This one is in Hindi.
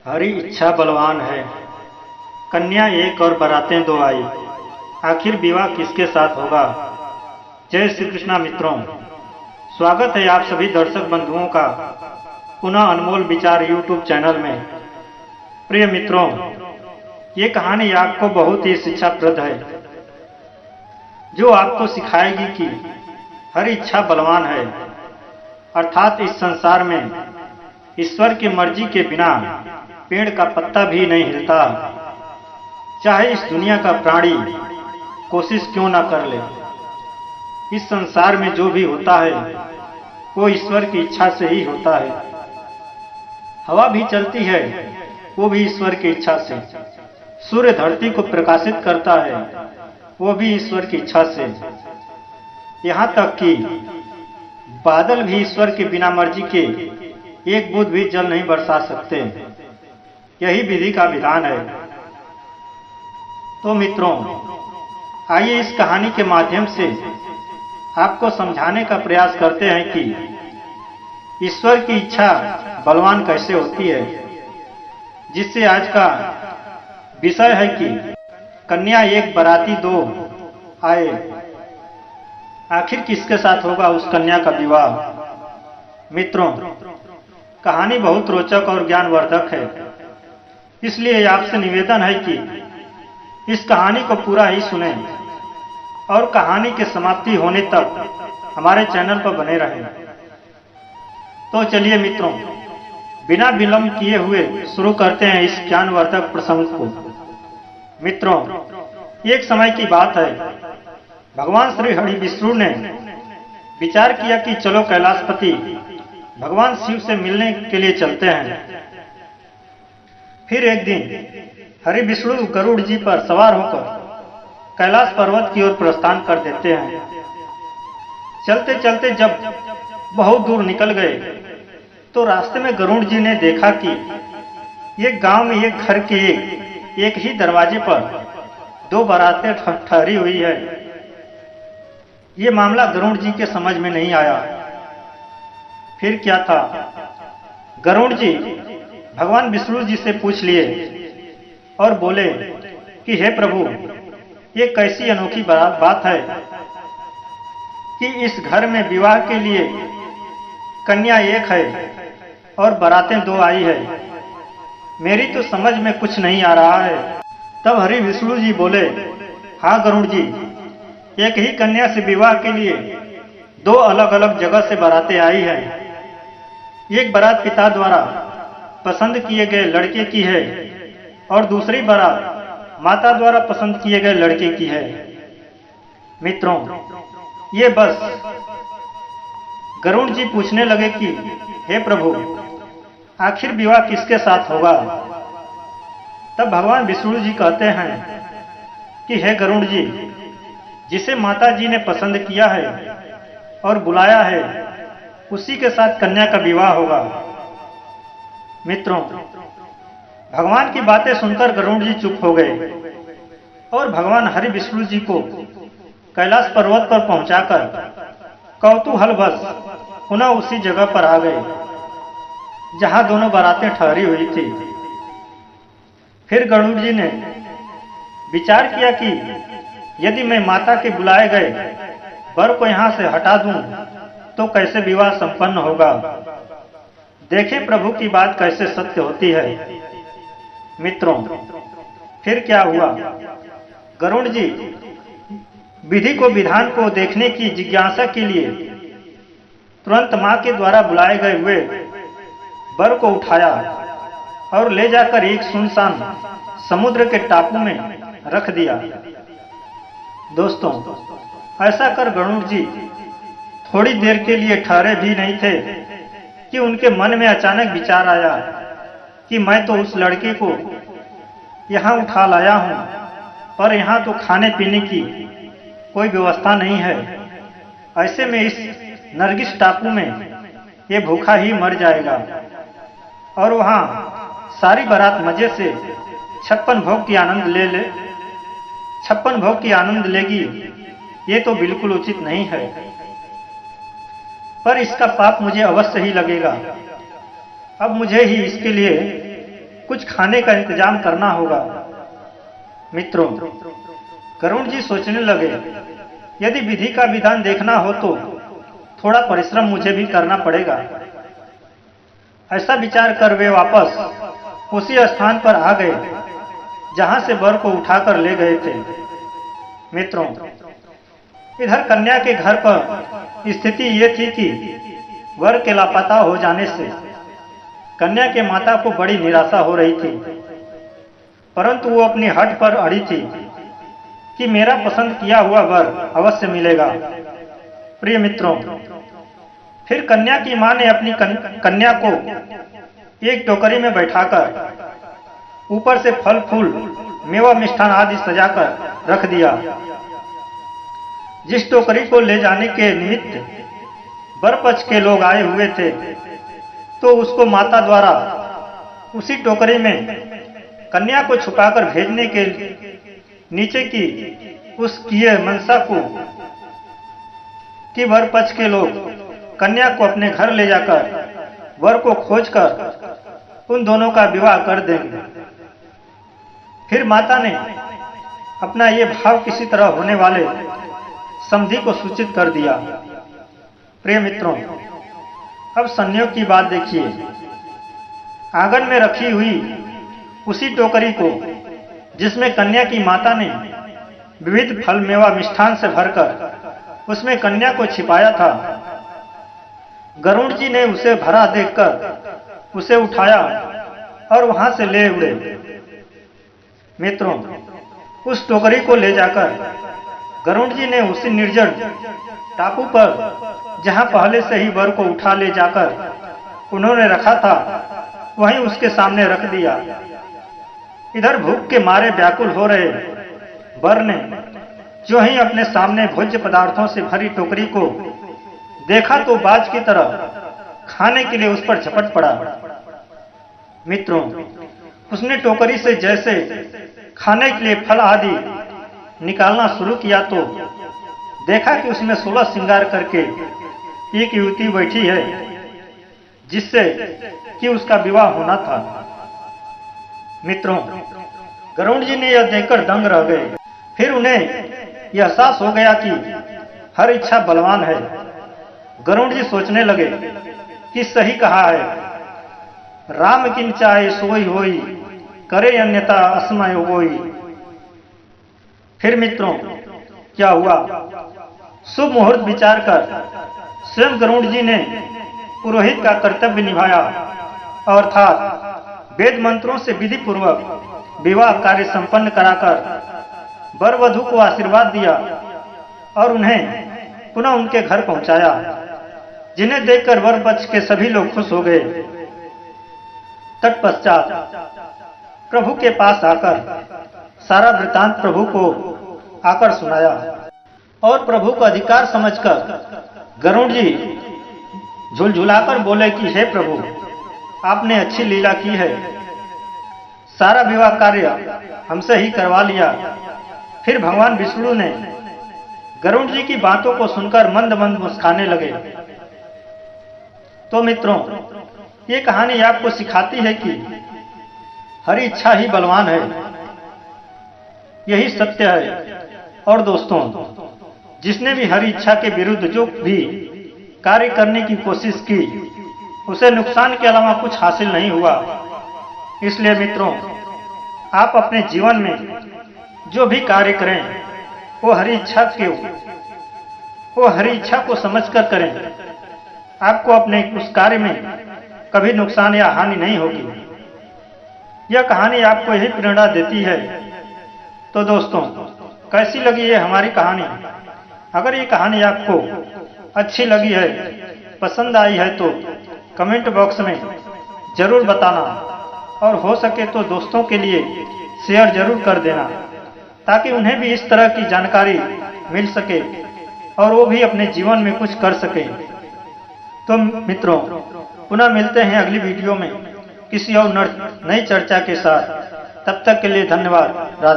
हरी इच्छा बलवान है। कन्या एक और बारातें दो आई। आखिर विवाह किसके साथ होगा। जय श्री कृष्णा मित्रों, स्वागत है आप सभी दर्शक बंधुओं का पुनः अनमोल विचार यूट्यूब चैनल में। प्रिय मित्रों, ये कहानी आपको बहुत ही शिक्षाप्रद है, जो आपको सिखाएगी कि हर इच्छा बलवान है, अर्थात इस संसार में ईश्वर की मर्जी के बिना पेड़ का पत्ता भी नहीं हिलता, चाहे इस दुनिया का प्राणी कोशिश क्यों ना कर ले। इस संसार में जो भी होता है वो ईश्वर की इच्छा से ही होता है। हवा भी चलती है वो भी ईश्वर की इच्छा से। सूर्य धरती को प्रकाशित करता है वो भी ईश्वर की इच्छा से। यहाँ तक कि बादल भी ईश्वर के बिना मर्जी के एक बूंद भी जल नहीं बरसा सकते। यही विधि का विधान है। तो मित्रों, आइए इस कहानी के माध्यम से आपको समझाने का प्रयास करते हैं कि ईश्वर की इच्छा बलवान कैसे होती है, जिससे आज का विषय है कि कन्या एक बाराती दो आए। आखिर किसके साथ होगा उस कन्या का विवाह। मित्रों, कहानी बहुत रोचक और ज्ञानवर्धक है, इसलिए आपसे निवेदन है कि इस कहानी को पूरा ही सुनें और कहानी के समाप्ति होने तक हमारे चैनल पर बने रहें। तो चलिए मित्रों, बिना विलंब किए हुए शुरू करते हैं इस ज्ञानवर्धक प्रसंग को। मित्रों, एक समय की बात है, भगवान श्री हरि विष्णु ने विचार किया कि चलो कैलाशपति भगवान शिव से मिलने के लिए चलते हैं। फिर एक दिन हरि विष्णु गरुड़ जी पर सवार होकर कैलाश पर्वत की ओर प्रस्थान कर देते हैं। चलते चलते जब बहुत दूर निकल गए तो रास्ते में गरुड़ जी ने देखा कि एक गांव में एक घर के एक ही दरवाजे पर दो बारातें ठहरी हुई है। ये मामला गरुड़ जी के समझ में नहीं आया। फिर क्या था, गरुड़ जी भगवान विष्णु जी से पूछ लिए और बोले कि हे प्रभु, ये कैसी अनोखी बात है कि इस घर में विवाह के लिए कन्या एक है और बारातें दो आई है। मेरी तो समझ में कुछ नहीं आ रहा है। तब हरि विष्णु जी बोले, हाँ गरुड़ जी, एक ही कन्या से विवाह के लिए दो अलग अलग जगह से बारातें आई हैं। एक बारात पिता द्वारा पसंद किए गए लड़के की है और दूसरी बारात माता द्वारा पसंद किए गए लड़के की है। मित्रों, ये बस। गरुड़ जी पूछने लगे कि हे प्रभु, आखिर विवाह किसके साथ होगा। तब भगवान विष्णु जी कहते हैं कि हे गरुड़ जी, जिसे माता जी ने पसंद किया है और बुलाया है उसी के साथ कन्या का विवाह होगा। मित्रों, भगवान की बातें सुनकर गरुड़ जी चुप हो गए और भगवान हरि विष्णु जी को कैलाश पर्वत पर पहुंचाकर कौतूहलवश पुनः उसी जगह पर आ गए जहां दोनों बारातें ठहरी हुई थी। फिर गरुड़ जी ने विचार किया कि यदि मैं माता के बुलाए गए वर को यहां से हटा दूं तो कैसे विवाह संपन्न होगा। देखें प्रभु की बात कैसे सत्य होती है। मित्रों, फिर क्या हुआ, गरुड़ जी विधि को विधान को देखने की जिज्ञासा के लिए तुरंत मां के द्वारा बुलाए गए हुए वर को उठाया और ले जाकर एक सुनसान समुद्र के टापू में रख दिया। दोस्तों, ऐसा कर गरुड़ जी थोड़ी देर के लिए ठहरे भी नहीं थे कि उनके मन में अचानक विचार आया कि मैं तो उस लड़के को यहाँ उठा लाया हूँ, पर यहाँ तो खाने पीने की कोई व्यवस्था नहीं है। ऐसे में इस नरगिस टापू में ये भूखा ही मर जाएगा और वहाँ सारी बारात मजे से छप्पन भोग की आनंद लेगी। ये तो बिल्कुल उचित नहीं है, पर इसका पाप मुझे अवश्य ही लगेगा। अब मुझे ही इसके लिए कुछ खाने का इंतजाम करना होगा। मित्रों, गरुड़ जी सोचने लगे, यदि विधि का विधान देखना हो तो थोड़ा परिश्रम मुझे भी करना पड़ेगा। ऐसा विचार कर वे वापस उसी स्थान पर आ गए जहां से वर को उठाकर ले गए थे। मित्रों, इधर कन्या के घर पर स्थिति ये थी कि वर के लापता हो जाने से कन्या के माता को बड़ी निराशा हो रही थी, परंतु वो अपनी हट पर अड़ी थी कि मेरा पसंद किया हुआ वर अवश्य मिलेगा। प्रिय मित्रों, फिर कन्या की मां ने अपनी कन्या को एक टोकरी में बैठाकर ऊपर से फल फूल मेवा मिष्ठान आदि सजाकर रख दिया। जिस टोकरी को ले जाने के निमित्त वर पक्ष के लोग आए हुए थे, तो उसको माता द्वारा उसी टोकरी में कन्या को छुपाकर भेजने के नीचे की उस किए मनसा को कि वर पक्ष के लोग कन्या को अपने घर ले जाकर वर को खोजकर उन दोनों का विवाह कर देंगे। फिर माता ने अपना ये भाव किसी तरह होने वाले समधी को सूचित कर दिया। प्रिय मित्रों, अब संयोग की बात देखिए। आंगन में रखी हुई उसी टोकरी को जिसमें कन्या की माता ने विविध फल मेवा मिष्ठान से भरकर उसमें कन्या को छिपाया था, गरुड़ जी ने उसे भरा देखकर उसे उठाया और वहां से ले उड़े। मित्रों, उस टोकरी को ले जाकर गरुड़ जी ने उसी निर्जन टापू पर जहां पहले से ही वर को उठा ले जाकर उन्होंने रखा था, वहीं उसके सामने रख दिया। इधर भूख के मारे व्याकुल हो रहे वर ने जो ही अपने सामने भोज्य पदार्थों से भरी टोकरी को देखा तो बाज की तरह खाने के लिए उस पर झपट पड़ा। मित्रों, उसने टोकरी से जैसे खाने के लिए फल आदि निकालना शुरू किया तो देखा कि उसमें 16 श्रृंगार करके एक युवती बैठी है जिससे कि उसका विवाह होना था। मित्रों, गरुड़ जी ने यह देखकर दंग रह गए। फिर उन्हें यह एहसास हो गया कि हर इच्छा बलवान है। गरुड़ जी सोचने लगे कि सही कहा है, राम किन चाहे सोई होई, करे अन्यथा असमय होई। फिर मित्रों, क्या हुआ? शुभ मुहूर्त विचार कर स्वयं गरुड़ जी ने पुरोहित का कर्तव्य निभाया, अर्थात वेद मंत्रों से विधि पूर्वक विवाह कार्य संपन्न कराकर वर वधू को आशीर्वाद दिया और उन्हें पुनः उनके घर पहुंचाया, जिन्हें देखकर वर पक्ष के सभी लोग खुश हो गए। तत्पश्चात प्रभु के पास आकर सारा वृतांत प्रभु को आकर सुनाया और प्रभु का अधिकार समझकर गरुड़ जी झुलझुलाकर बोले कि हे प्रभु, आपने अच्छी लीला की है, सारा विवाह कार्य हमसे ही करवा लिया। फिर भगवान विष्णु ने गरुड़ जी की बातों को सुनकर मंद मंद मुस्कुराने लगे। तो मित्रों, ये कहानी आपको सिखाती है कि हर इच्छा ही बलवान है, यही सत्य है। और दोस्तों, जिसने भी हर इच्छा के विरुद्ध जो भी कार्य करने की कोशिश की, उसे नुकसान के अलावा कुछ हासिल नहीं हुआ। इसलिए मित्रों, आप अपने जीवन में जो भी कार्य करें वो हरी इच्छा को समझकर करें। आपको अपने उस कार्य में कभी नुकसान या हानि नहीं होगी। यह कहानी आपको यही प्रेरणा देती है। तो दोस्तों, कैसी लगी ये हमारी कहानी? अगर ये कहानी आपको अच्छी लगी है, पसंद आई है, तो कमेंट बॉक्स में जरूर बताना और हो सके तो दोस्तों के लिए शेयर जरूर कर देना, ताकि उन्हें भी इस तरह की जानकारी मिल सके और वो भी अपने जीवन में कुछ कर सके। तो मित्रों, पुनः मिलते हैं अगली वीडियो में किसी और नई चर्चा के साथ। तब तक के लिए धन्यवाद। राधे।